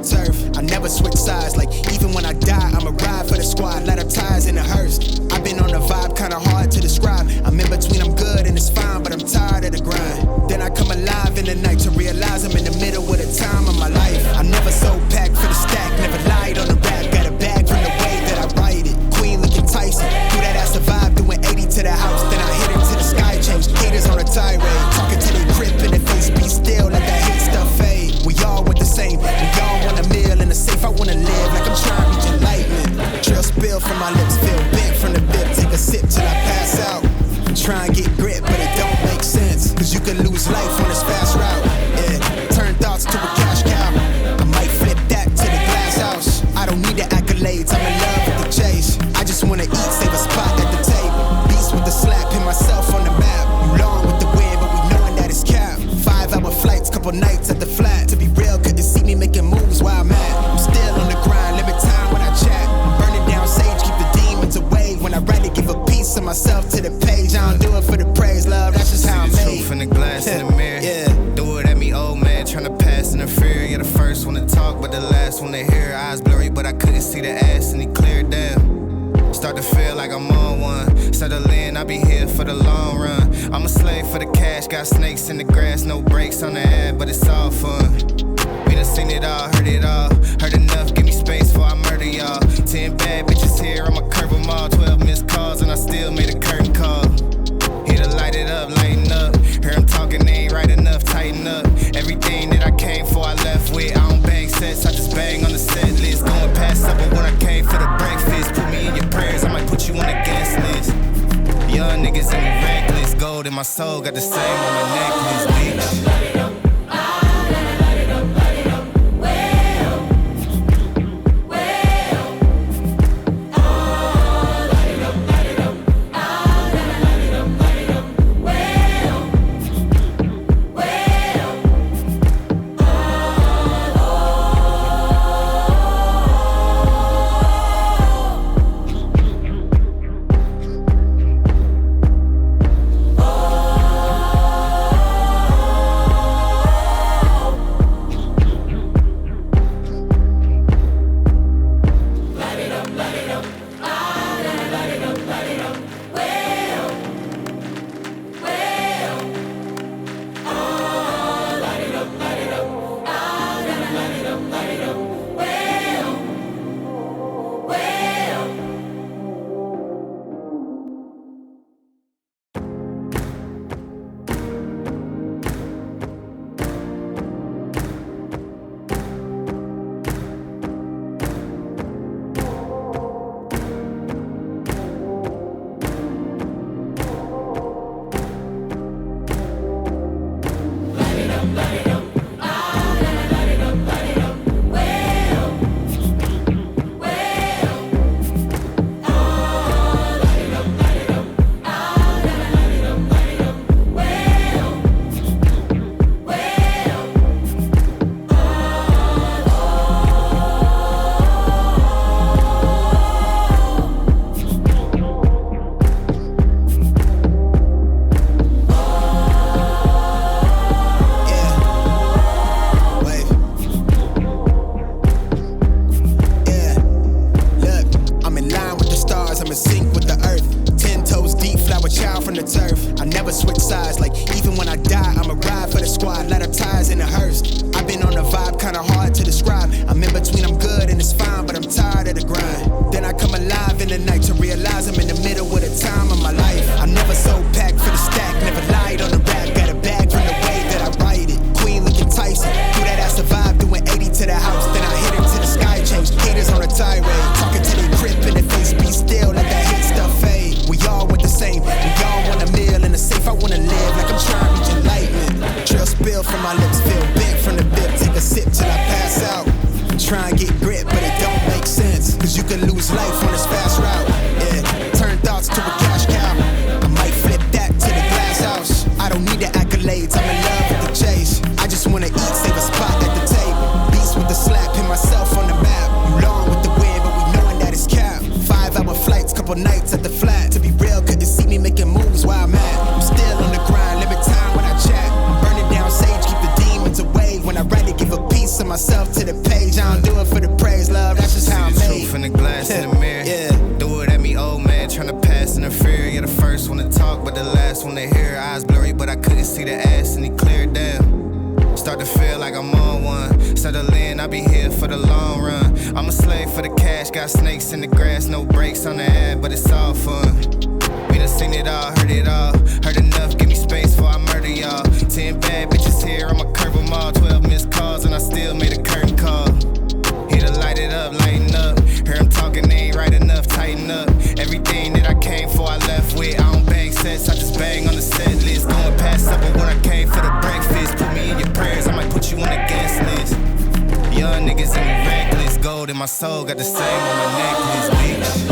turf. I never switch sides, like even when I die, I'ma ride for the squad, let our ties in the hearse. I've been on a vibe kinda hard to describe. I'm in between, I'm good and it's fine, but I'm tired of the grind. Then I come alive in the night to realize I'm in the middle of the time of my life. I never so packed for the stack, never lied on the rap. Got a bag from the way that I write it. Queen looking Tyson, through that I survived, doing 80 to the house. Then I hit her to the sky, changed haters on a tirade. Talking to their grip in the face, be still, let that hate stuff fade. We all want the same, we all want a meal in the safe. I wanna live like I'm trying to reach enlightenment. Trail spill from my lips, feel big from the bib. Take a sip till I pass out. Try and get grit, but it don't make sense. Cause you can lose life on this fast route. Yeah, turn thoughts to a cash cow. I might flip that to the glass house. I don't need the accolades, I'm in love with the chase. I just wanna eat, save a spot at the table. Beast with the slap, pin myself on the map. You long with the wind, but we knowing that it's cap. 5-hour flights, couple nights at the flat. To be real, couldn't see me making moves while I'm at. I'm still on the grind, limit time when I chat. I'm burning down sage, keep the demons away. When I write it, give a piece of myself to the page. I don't do it for the praise, love, that's just how I'm made. See the truth in the glass in the mirror. Yeah. Do it at me, old man, tryna pass in the fear. You're the first one to talk, but the last one to hear. Eyes blurry, but I couldn't see the ass, and he cleared down. Start to feel like I'm on one. Settle in, I'll be here for the long run. I'm a slave for the cash, got snakes in the grass, no brakes on the ad, but it's all fun. We done seen it all, heard enough, give me space before I murder y'all. 10 bad bitches here, I'ma curb them all. 12 missed calls and I still made a curtain call. Here to light it up, lighten up. Hear them talking, they ain't right enough, tighten up. Everything that I came for, I left with. I don't bang sets, I just bang on the set list. Going past supper when I came for the breakfast. Put me in your prayers, I might put you on the guest list. Young niggas in me reckless, gold in my soul, got the same on my necklace, bitch. Try and get grit, but it don't make sense. Cause you can lose life on this fast route. Yeah, turn thoughts to a cash cow. I might flip that to the glass house. I don't need the accolades, I'm in love with the chase. I just wanna eat, save a spot at the table. Beast with the slap, pin myself on the map. You long with the wind, but we knowing that it's cap. 5-hour flights, couple nights at the flat. To be real, couldn't see me making moves while I'm at. I'm still on the grind, limit time when I chat. I'm burning down sage, keep the demons away. When I write it, give a piece of myself to the page. I don't do it for the praise, love, that's just how I'm made. See the made. truth in the glass in the mirror. Yeah. Do it at me, old man, tryna pass in the fear. You're the first one to talk, but the last one to hear. Eyes blurry, but I couldn't see the ass, and he cleared down. Start to feel like I'm on one. Settle in, I'll be here for the long run. I'm a slave for the cash, got snakes in the grass, no brakes on the ad, but it's all fun. We done seen it all, heard it all. Heard enough, give me space before I murder y'all. 10 bad bitches here, I'ma curve them all. 12 missed calls, and I still made a curtain call. Here to light it up, lighten up. Hear him talking, they ain't right enough, tighten up. Everything that I came for, I left with. I don't bang sets, I just bang on the set list. Going past supper when I came for the breakfast. Put me in your prayers, I might put you on the guest list. Young niggas and we reckless. Gold in my soul, got the same on my necklace, bitch.